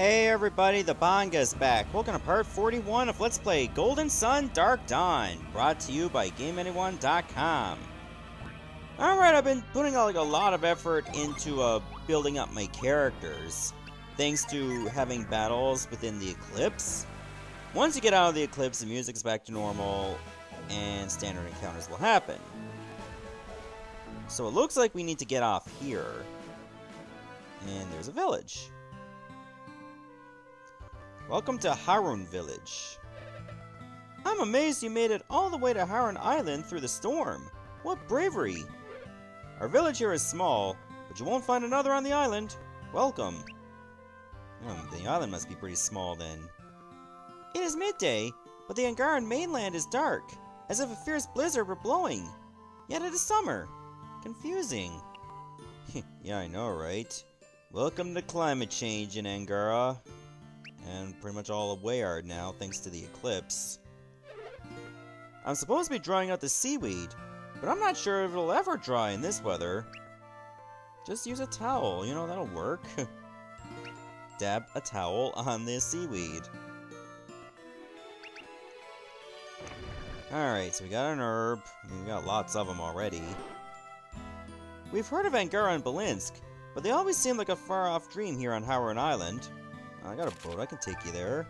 Hey everybody, the Banga's back. Welcome to part 41 of Let's Play Golden Sun Dark Dawn, brought to you by GameAnyone.com. Alright, I've been putting a lot of effort into building up my characters, thanks to having battles within the Eclipse. Once you get out of the Eclipse, the music's back to normal, and standard encounters will happen. So it looks like we need to get off here. And there's a village. Welcome to Harun Village. I'm amazed you made it all the way to Harun Island through the storm. What bravery! Our village here is small, but you won't find another on the island. Welcome. The island must be pretty small then. It is midday, but the Angaran mainland is dark, as if a fierce blizzard were blowing. Yet it is summer. Confusing. Yeah, I know, right? Welcome to climate change in Angara. And pretty much all of Wayard now, thanks to the eclipse. I'm supposed to be drying out the seaweed, but I'm not sure if it'll ever dry in this weather. Just use a towel, that'll work. Dab a towel on this seaweed. Alright, so we got an herb. We got lots of them already. We've heard of Angara and Belinsk, but they always seem like a far-off dream here on Harun Island. I got a boat, I can take you there.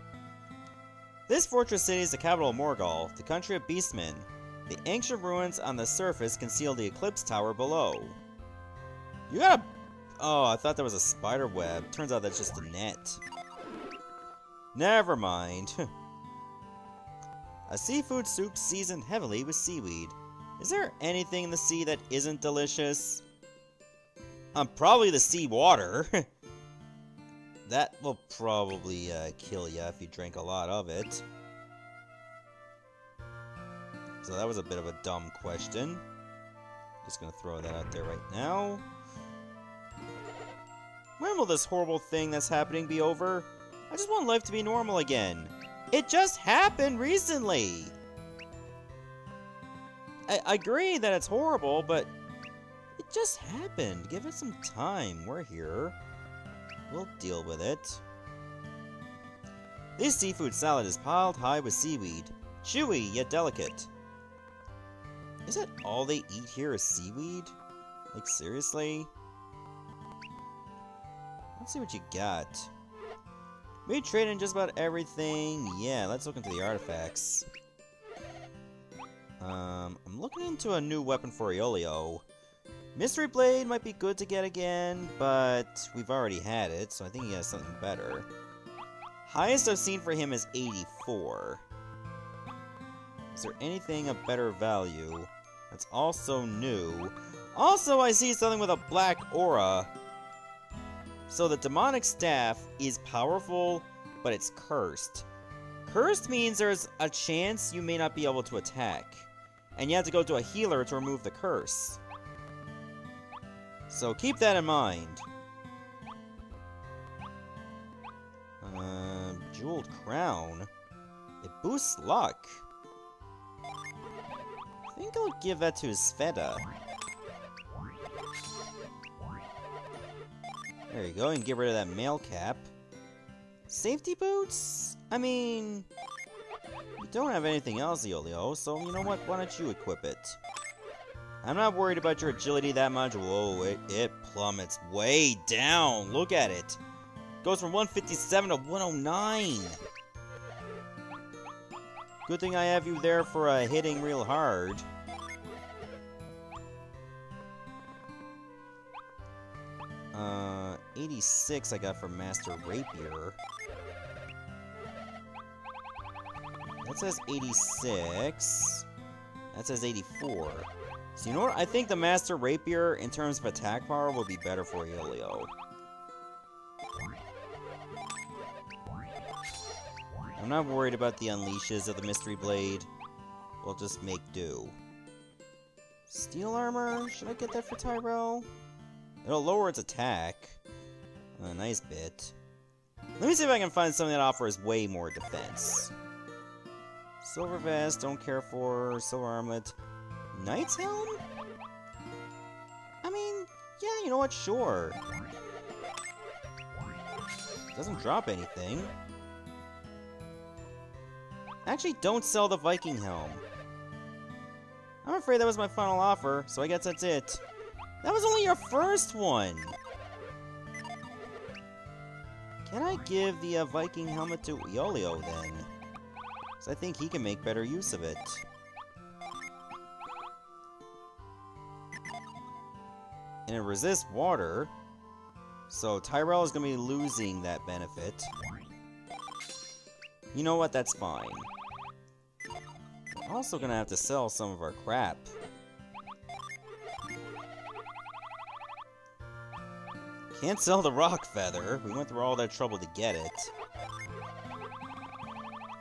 This fortress city is the capital of Morgul, the country of beastmen. The ancient ruins on the surface conceal the Eclipse Tower below. You got a... Oh, I thought that was a spider web. Turns out that's just a net. Never mind. A seafood soup seasoned heavily with seaweed. Is there anything in the sea that isn't delicious? Probably the sea water. That will probably kill you if you drink a lot of it. So that was a bit of a dumb question. Just gonna throw that out there right now. When will this horrible thing that's happening be over? I just want life to be normal again. It just happened recently! I agree that it's horrible, but it just happened. Give it some time. We're here. We'll deal with it. This seafood salad is piled high with seaweed. Chewy, yet delicate. Is that all they eat here is seaweed? Like, seriously? Let's see what you got. We trade in just about everything. Yeah, let's look into the artifacts. I'm looking into a new weapon for Iolio. Mystery Blade might be good to get again, but we've already had it, so I think he has something better. Highest I've seen for him is 84. Is there anything of better value that's also new? Also, I see something with a black aura. So the demonic staff is powerful, but it's cursed. Cursed means there's a chance you may not be able to attack, and you have to go to a healer to remove the curse. So keep that in mind. Jeweled crown. It boosts luck. I think I'll give that to Sveta. There you go, and get rid of that mail cap. Safety boots? I mean, you don't have anything else, Iolio, so you know what? Why don't you equip it? I'm not worried about your agility that much. Whoa, it plummets way down. Look at it. Goes from 157 to 109. Good thing I have you there for hitting real hard. Uh, 86 I got for Master Rapier. That says 86. That says 84. So you know what? I think the Master Rapier, in terms of attack power, will be better for Iolio. I'm not worried about the unleashes of the Mystery Blade. We'll just make do. Steel armor? Should I get that for Tyrell? It'll lower its attack. A nice bit. Let me see if I can find something that offers way more defense. Silver vest, don't care for. Silver armlet. Knight's Helm? I mean, yeah, you know what? Sure. doesn't drop anything. Actually, don't sell the Viking helm. I'm afraid that was my final offer, so I guess that's it. That was only your first one! Can I give the Viking helmet to Iolio then? Because I think he can make better use of it. And it resists water, so Tyrell is going to be losing that benefit. You know what? That's fine. We're also going to have to sell some of our crap. Can't sell the rock feather. We went through all that trouble to get it.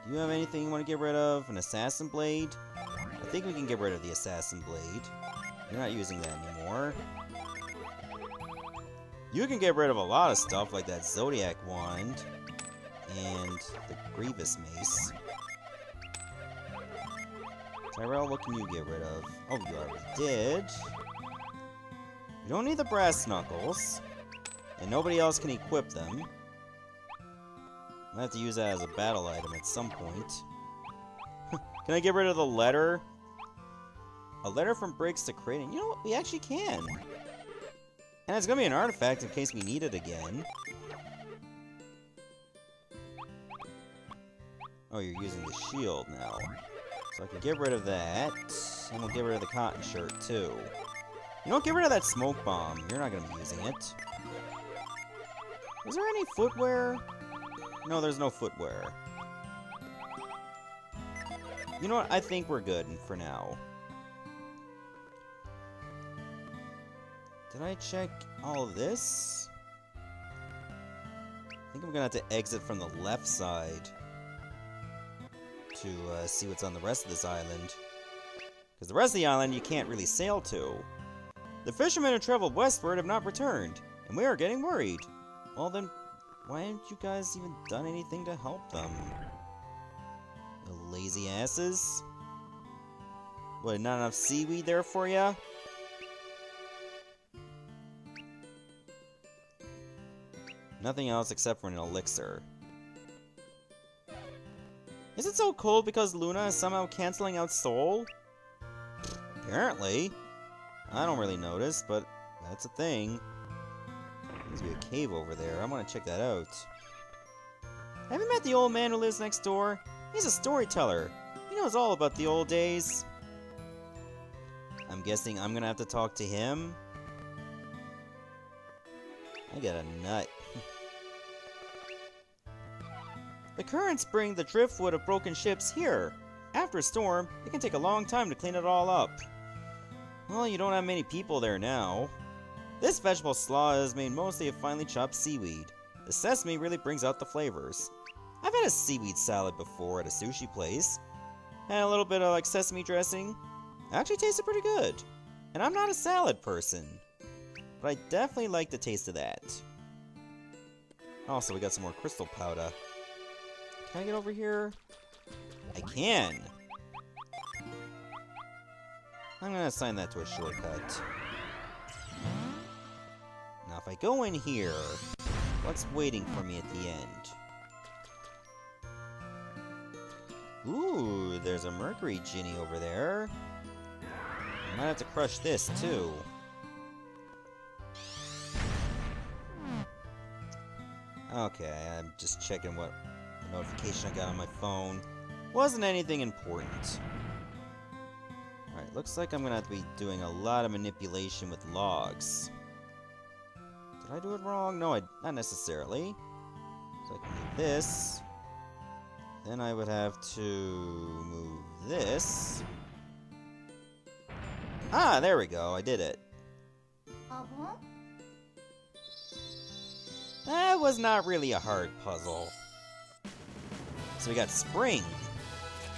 Do you have anything you want to get rid of? An assassin blade? I think we can get rid of the assassin blade. You're not using that anymore. You can get rid of a lot of stuff like that Zodiac wand and the Grievous mace. Tyrell, what can you get rid of? Oh, you already did. You don't need the brass knuckles. And nobody else can equip them. I have to use that as a battle item at some point. Can I get rid of the letter? A letter from Briggs to Creighton. You know what? We actually can. And it's going to be an artifact in case we need it again. Oh, you're using the shield now. So I can get rid of that. And we'll get rid of the cotton shirt, too. You don't get rid of that smoke bomb. You're not going to be using it. Is there any footwear? No, there's no footwear. You know what? I think we're good for now. Did I check all of this? I think I'm gonna have to exit from the left side to see what's on the rest of this island. Because the rest of the island you can't really sail to. The fishermen who traveled westward have not returned, and we are getting worried. Well then, why haven't you guys even done anything to help them? You lazy asses. What, not enough seaweed there for ya? Nothing else except for an elixir. Is it so cold because Luna is somehow canceling out Sol? Apparently. I don't really notice, but that's a thing. There's a cave over there. I want to check that out. Have you met the old man who lives next door? He's a storyteller. He knows all about the old days. I'm guessing I'm gonna have to talk to him. I got a nut. The currents bring the driftwood of broken ships here. After a storm, it can take a long time to clean it all up. Well, you don't have many people there now. This vegetable slaw is made mostly of finely chopped seaweed. The sesame really brings out the flavors. I've had a seaweed salad before at a sushi place. Had a little bit of like sesame dressing. Actually tasted pretty good. And I'm not a salad person. But I definitely like the taste of that. Also, we got some more crystal powder. Can I get over here? I can! I'm gonna assign that to a shortcut. Now if I go in here, what's waiting for me at the end? Ooh, there's a mercury genie over there. I might have to crush this too. Okay, I'm just checking what notification I got on my phone. Wasn't anything important. Alright, looks like I'm gonna have to be doing a lot of manipulation with logs. Did I do it wrong? No, not necessarily. So I can do this. Then I would have to move this. Ah, there we go. I did it. That was not really a hard puzzle. So we got spring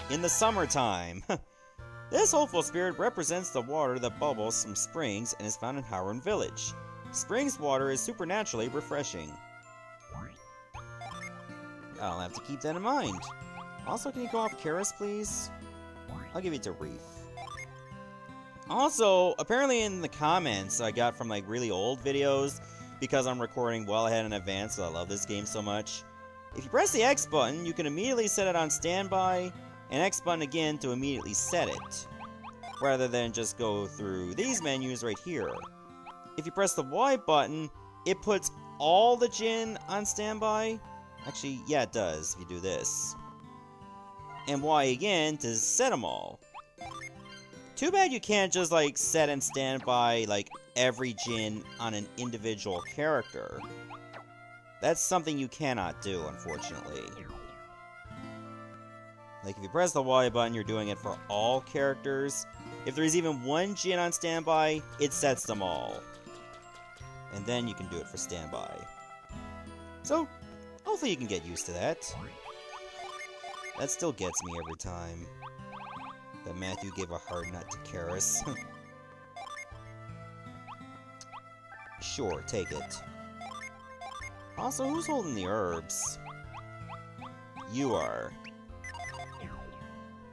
in the summertime. This hopeful spirit represents the water that bubbles from springs and is found in Harun village. Spring's water is supernaturally refreshing. I'll have to keep that in mind. Also, can you go off Karis, please? I'll give it to Reef. Also, apparently in the comments I got from like really old videos, because I'm recording well ahead in advance, so I love this game so much. If you press the X button, you can immediately set it on standby, and X button again to immediately set it, rather than just go through these menus right here. If you press the Y button, it puts all the Jin on standby. Actually, yeah, it does if you do this. And Y again to set them all. Too bad you can't just, like, set and standby, like, every Jin on an individual character. That's something you cannot do, unfortunately. Like, if you press the Y button, you're doing it for all characters. If there's even one Jin on standby, it sets them all. And then you can do it for standby. So, hopefully you can get used to that. That still gets me every time. That Matthew gave a hard nut to Karis. Sure, take it. Also, who's holding the herbs? You are.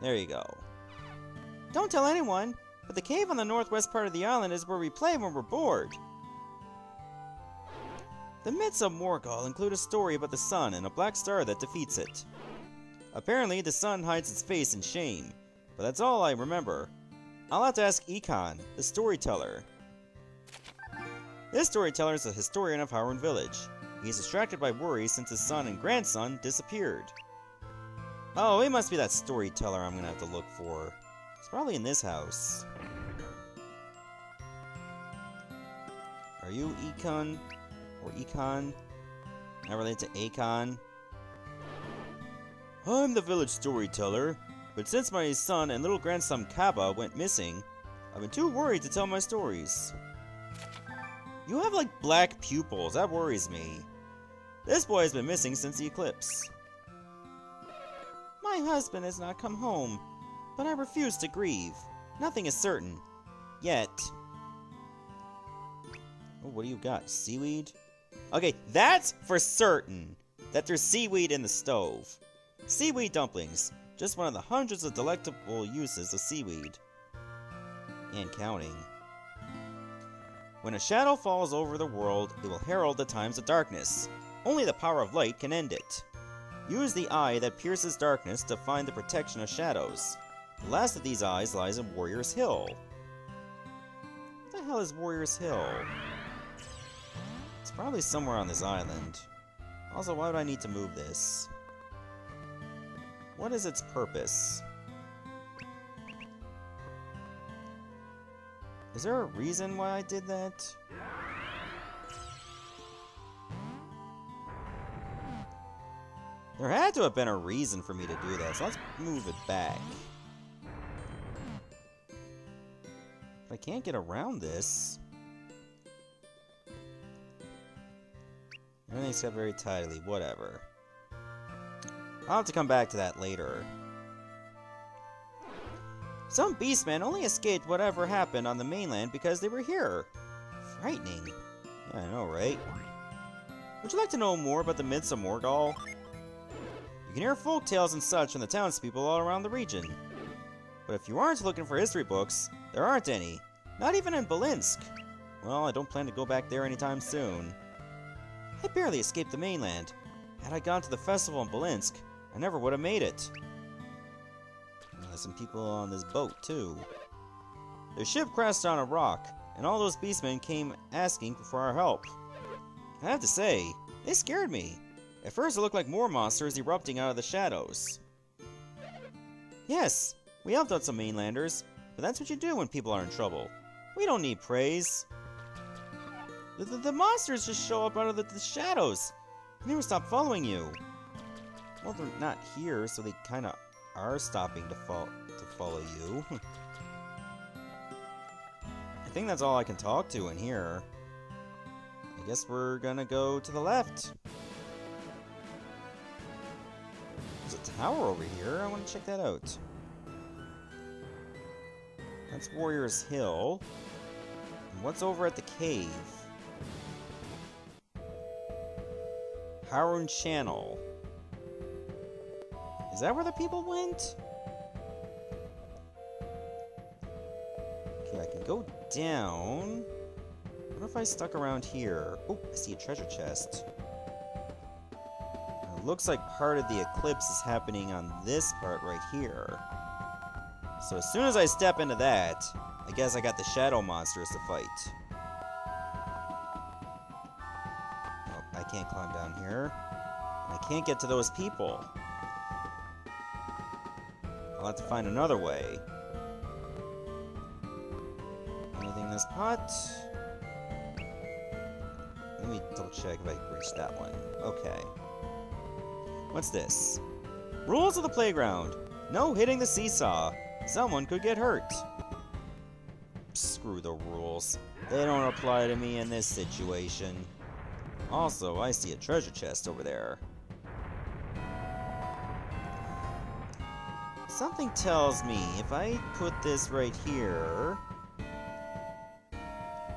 There you go. Don't tell anyone, but the cave on the northwest part of the island is where we play when we're bored. The myths of Morgul include a story about the sun and a black star that defeats it. Apparently, the sun hides its face in shame, but that's all I remember. I'll have to ask Econ, the storyteller. This storyteller is a historian of Harun Village. He's distracted by worry since his son and grandson disappeared. Oh, it must be that storyteller I'm gonna have to look for. It's probably in this house. Are you Econ? Or Econ? Not related to Akon? I'm the village storyteller, but since my son and little grandson Kaba went missing, I've been too worried to tell my stories. You have, like, black pupils. That worries me. This boy has been missing since the eclipse. My husband has not come home, but I refuse to grieve. Nothing is certain. Yet. Oh, what do you got? Seaweed? Okay, that's for certain. That there's seaweed in the stove. Seaweed dumplings. Just one of the hundreds of delectable uses of seaweed. And counting. When a shadow falls over the world, it will herald the times of darkness. Only the power of light can end it. Use the eye that pierces darkness to find the protection of shadows. The last of these eyes lies in Warrior's Hill. What the hell is Warrior's Hill? It's probably somewhere on this island. Also, why would I need to move this? What is its purpose? Is there a reason why I did that? There had to have been a reason for me to do that, so let's move it back. But I can't get around this. Everything's kept very tidily, whatever. I'll have to come back to that later. Some beastmen only escaped whatever happened on the mainland because they were here. Frightening. Yeah, I know, right? Would you like to know more about the myths of Morgul? You can hear folk tales and such from the townspeople all around the region. But if you aren't looking for history books, there aren't any. Not even in Belinsk. Well, I don't plan to go back there anytime soon. I barely escaped the mainland. Had I gone to the festival in Belinsk, I never would have made it. There's some people on this boat, too. The ship crashed on a rock, and all those beastmen came asking for our help. I have to say, they scared me. At first it looked like more monsters erupting out of the shadows. Yes, we helped out some mainlanders, but that's what you do when people are in trouble. We don't need praise. The monsters just show up out of the shadows. They never stop following you. Well, they're not here, so they kind of are stopping to follow you. I think that's all I can talk to in here. I guess we're gonna go to the left. There's a tower over here. I want to check that out. That's Warrior's Hill. And what's over at the cave? Harun Channel. Is that where the people went? Okay, I can go down. What if I stuck around here? Oh, I see a treasure chest. It looks like part of the eclipse is happening on this part right here. So as soon as I step into that, I guess I got the shadow monsters to fight. Oh, I can't climb down here. And I can't get to those people. I'll have to find another way. Anything in this pot? Let me double check if I can reach that one. Okay. What's this? Rules of the playground. No hitting the seesaw. Someone could get hurt. Screw the rules. They don't apply to me in this situation. Also, I see a treasure chest over there. Something tells me if I put this right here...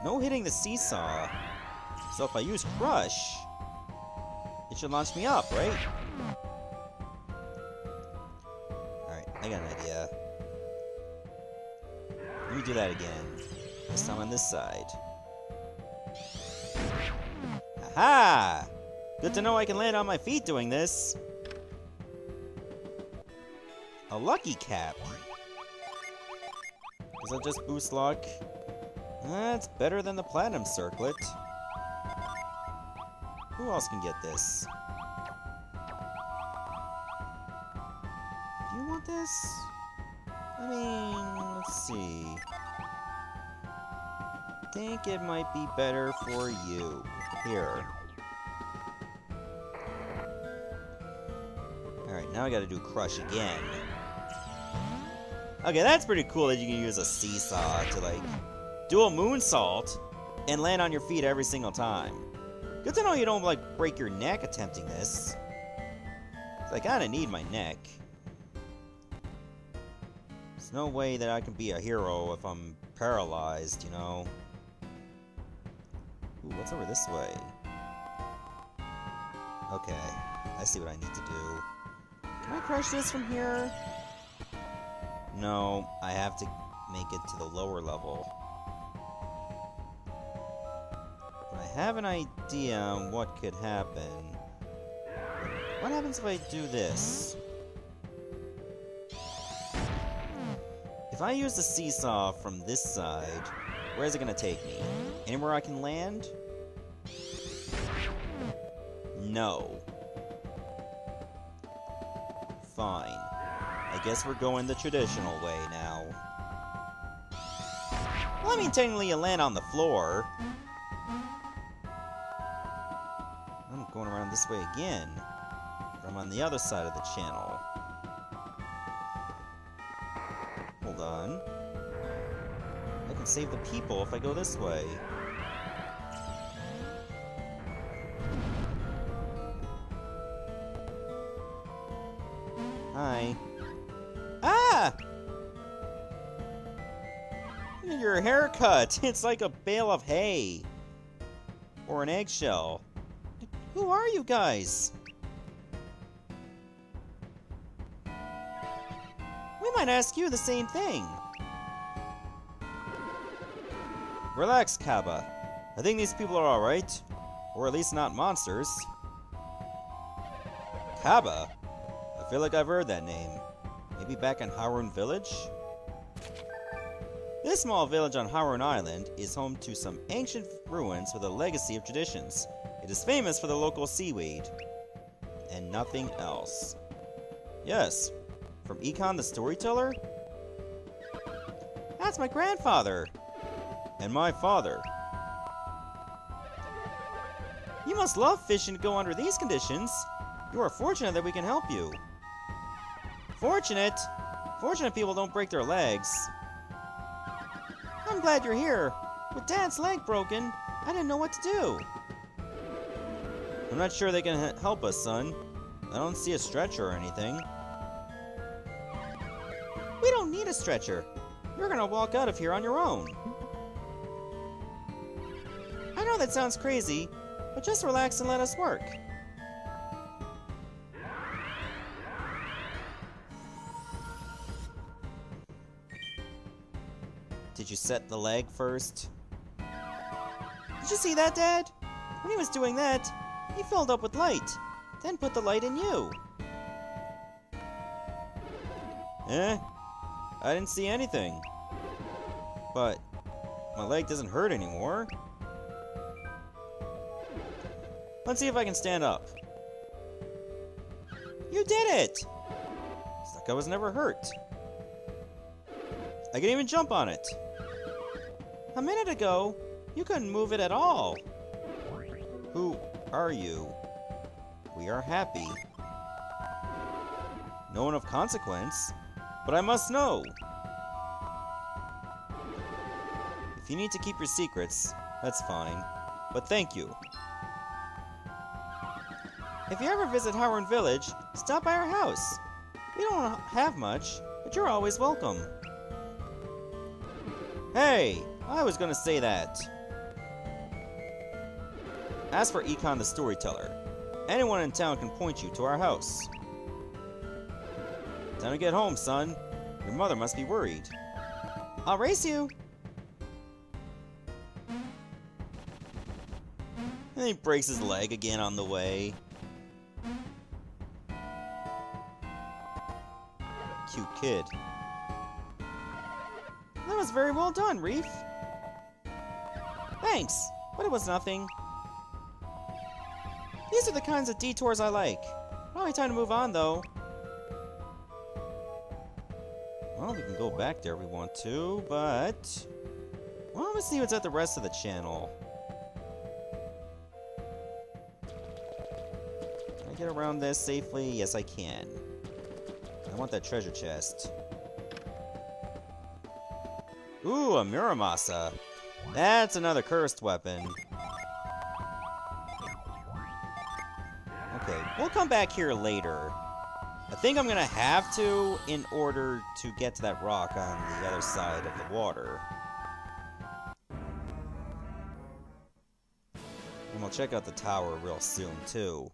No hitting the seesaw. So if I use Crush, it should launch me up, right? Alright, I got an idea. Let me do that again. This time on this side. Aha! Good to know I can land on my feet doing this. A lucky cap. Does that just boost luck? That's better than the platinum circlet. Who else can get this? Do you want this? I mean, let's see. I think it might be better for you. Here. Alright, now I gotta do Crush again. Okay, that's pretty cool that you can use a seesaw to, like, do a moonsault and land on your feet every single time. Good to know you don't, like, break your neck attempting this. 'Cause I kinda need my neck. There's no way that I can be a hero if I'm paralyzed, you know? Ooh, what's over this way? Okay, I see what I need to do. Can I crush this from here? No, I have to make it to the lower level. But I have an idea on what could happen. What happens if I do this? If I use the seesaw from this side, where is it gonna take me? Anywhere I can land? No. Fine. I guess we're going the traditional way now. Well, I mean, technically you land on the floor. I'm going around this way again. But I'm on the other side of the channel. Hold on. I can save the people if I go this way. Hi. Ah! Look at your haircut. It's like a bale of hay. Or an eggshell. Who are you guys? We might ask you the same thing. Relax, Kaba. I think these people are alright. Or at least not monsters. Kaba? I feel like I've heard that name. Maybe back in Harun Village? This small village on Harun Island is home to some ancient ruins with a legacy of traditions. It is famous for the local seaweed. And nothing else. Yes, from Econ the Storyteller? That's my grandfather! And my father. You must love fishing to go under these conditions. You are fortunate that we can help you. Fortunate? Fortunate people don't break their legs. I'm glad you're here. With Dad's leg broken, I didn't know what to do. I'm not sure they can help us, son. I don't see a stretcher or anything. We don't need a stretcher. You're gonna walk out of here on your own. I know that sounds crazy, but just relax and let us work. Did you set the leg first? Did you see that, Dad? When he was doing that, he filled up with light, then put the light in you. I didn't see anything. But my leg doesn't hurt anymore. Let's see if I can stand up. You did it! It's like I was never hurt. I can even jump on it. A minute ago, you couldn't move it at all. Who are you? We are happy. No one of consequence, but I must know. If you need to keep your secrets, that's fine, but thank you. If you ever visit Harun Village, stop by our house. We don't have much, but you're always welcome. Hey, I was gonna say that. Ask for Econ the Storyteller. Anyone in town can point you to our house. Time to get home, son. Your mother must be worried. I'll race you. And he breaks his leg again on the way. Cute kid. That was very well done, Reef. Thanks, but it was nothing. These are the kinds of detours I like. Probably time to move on, though. Well, we can go back there if we want to, but... well, let's see what's at the rest of the channel. Can I get around this safely? Yes, I can. I want that treasure chest. Ooh, a Muramasa. That's another cursed weapon. Okay, we'll come back here later. I think I'm gonna have to in order to get to that rock on the other side of the water. And we'll check out the tower real soon, too.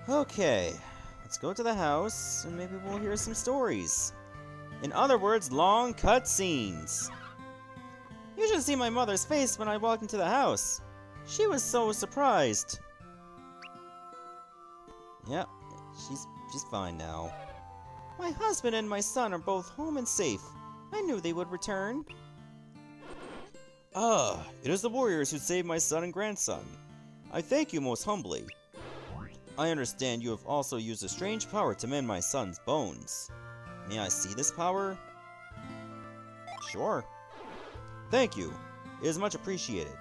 Okay, let's go to the house, and maybe we'll hear some stories. In other words, long cutscenes. You should see my mother's face when I walked into the house. She was so surprised. Yep, she's fine now. My husband and my son are both home and safe. I knew they would return. Ah, it is the warriors who saved my son and grandson. I thank you most humbly. I understand you have also used a strange power to mend my son's bones. May I see this power? Sure. Thank you. It is much appreciated.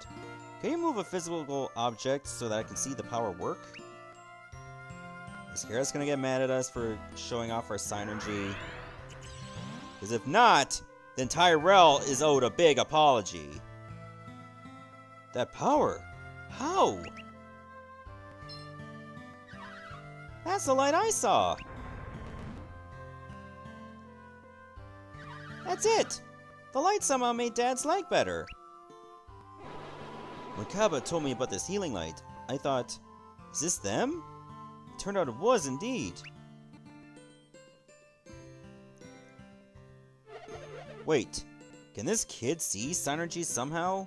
Can you move a physical object so that I can see the power work? Is Garrett's gonna get mad at us for showing off our synergy? Because if not, then Tyrell is owed a big apology. That power? How? That's the light I saw! That's it! The light somehow made Dad's leg better. When Kaba told me about this healing light, I thought, is this them? It turned out it was indeed. Wait, can this kid see synergy somehow?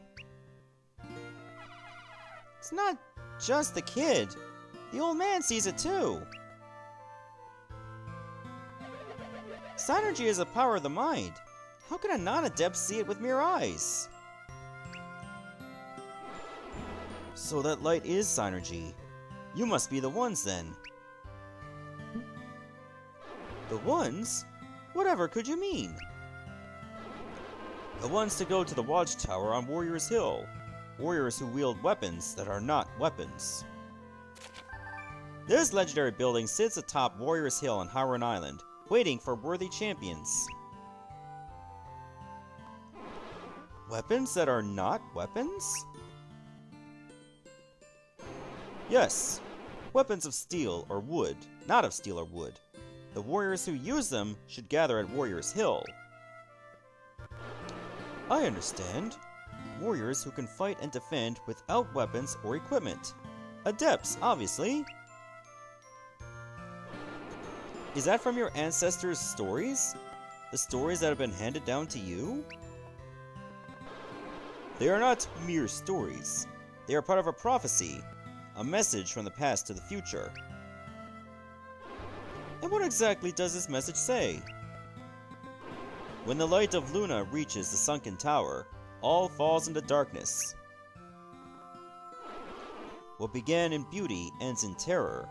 It's not just the kid. The old man sees it too. Synergy is a power of the mind. How can a non-adept see it with mere eyes? So that light is synergy. You must be the ones then. The ones? Whatever could you mean? The ones to go to the watchtower on Warriors Hill. Warriors who wield weapons that are not weapons. This legendary building sits atop Warriors Hill on Harun Island, waiting for worthy champions. Weapons that are not weapons? Yes, weapons of steel or wood, not of steel or wood. The warriors who use them should gather at Warriors Hill. I understand. Warriors who can fight and defend without weapons or equipment. Adepts, obviously. Is that from your ancestors' stories? The stories that have been handed down to you? They are not mere stories. They are part of a prophecy, a message from the past to the future. And what exactly does this message say? When the light of Luna reaches the sunken tower, all falls into darkness. What began in beauty ends in terror.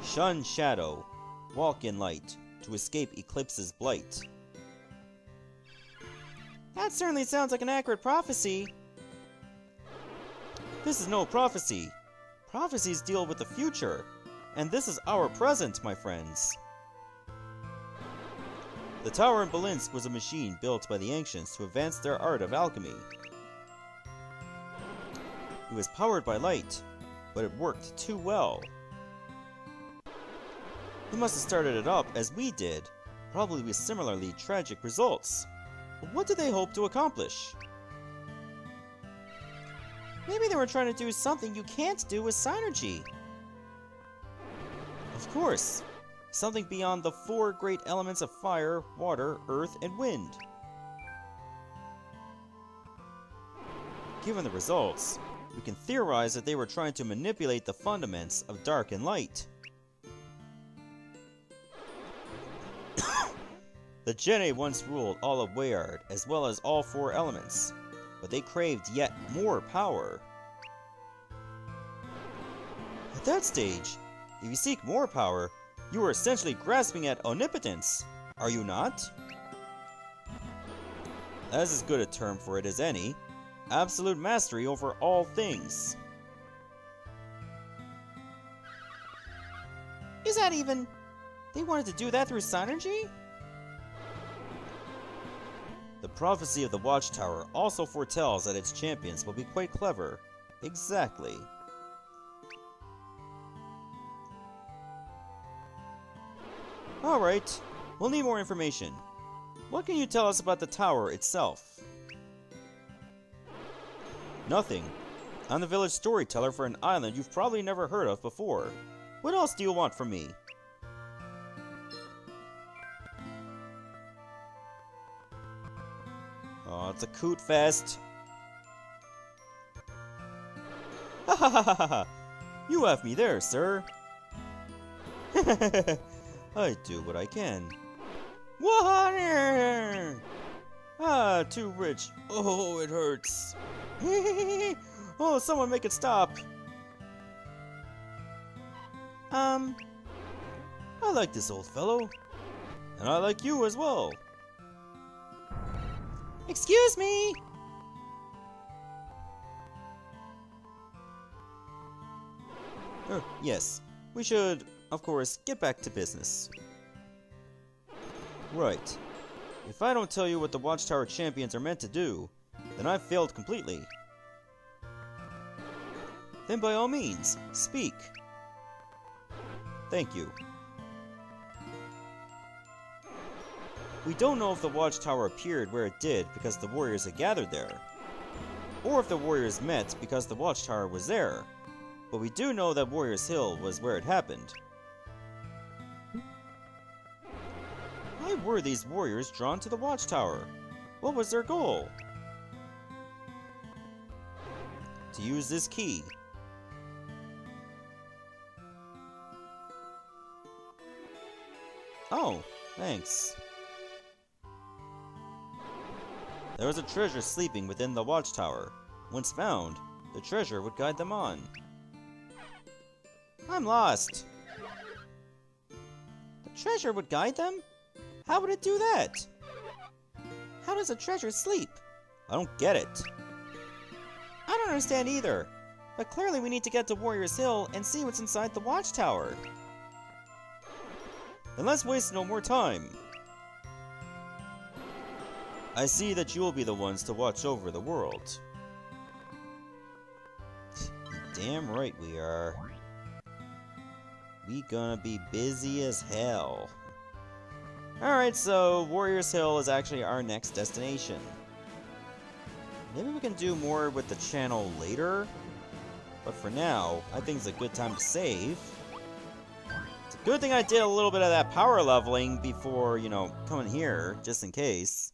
Shun shadow, walk in light, to escape Eclipse's blight. That certainly sounds like an accurate prophecy. This is no prophecy. Prophecies deal with the future, and this is our present, my friends. The tower in Belinsk was a machine built by the ancients to advance their art of alchemy. It was powered by light, but it worked too well. They must have started it up as we did, probably with similarly tragic results. But what did they hope to accomplish? Maybe they were trying to do something you can't do with Synergy. Of course, something beyond the 4 great elements of fire, water, earth, and wind. Given the results, we can theorize that they were trying to manipulate the fundaments of dark and light. The Gene once ruled all of Weyard, as well as all 4 elements, but they craved yet more power. At that stage, if you seek more power, you are essentially grasping at omnipotence, are you not? That's as good a term for it as any. Absolute mastery over all things. Is that even... They wanted to do that through Synergy? The prophecy of the Watchtower also foretells that its champions will be quite clever. Exactly. Alright, we'll need more information. What can you tell us about the tower itself? Nothing. I'm the village storyteller for an island you've probably never heard of before. What else do you want from me? Oh, it's a coot fest. Ha ha ha ha ha! You have me there, sir. I do what I can. Water! Ah, too rich. Oh, it hurts. Oh, someone make it stop. I like this old fellow. And I like you as well. Excuse me! Yes. We should, of course, get back to business. Right. If I don't tell you what the Watchtower champions are meant to do, then I've failed completely. Then by all means, speak. Thank you. We don't know if the Watchtower appeared where it did because the warriors had gathered there, or if the warriors met because the Watchtower was there, but we do know that Warriors Hill was where it happened. Why were these warriors drawn to the Watchtower? What was their goal? To use this key. Oh, thanks. There was a treasure sleeping within the Watchtower. Once found, the treasure would guide them on. I'm lost. The treasure would guide them? How would it do that? How does a treasure sleep? I don't get it. I don't understand either. But clearly we need to get to Warriors Hill and see what's inside the Watchtower. Then let's waste no more time. I see that you'll be the ones to watch over the world. Damn right we are. We gonna be busy as hell. Alright, so Warriors Hill is actually our next destination. Maybe we can do more with the channel later. But for now, I think it's a good time to save. To Good thing I did a little bit of that power leveling before, coming here, just in case.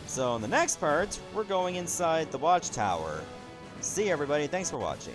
So in the next part, we're going inside the watchtower. See you, everybody. Thanks for watching.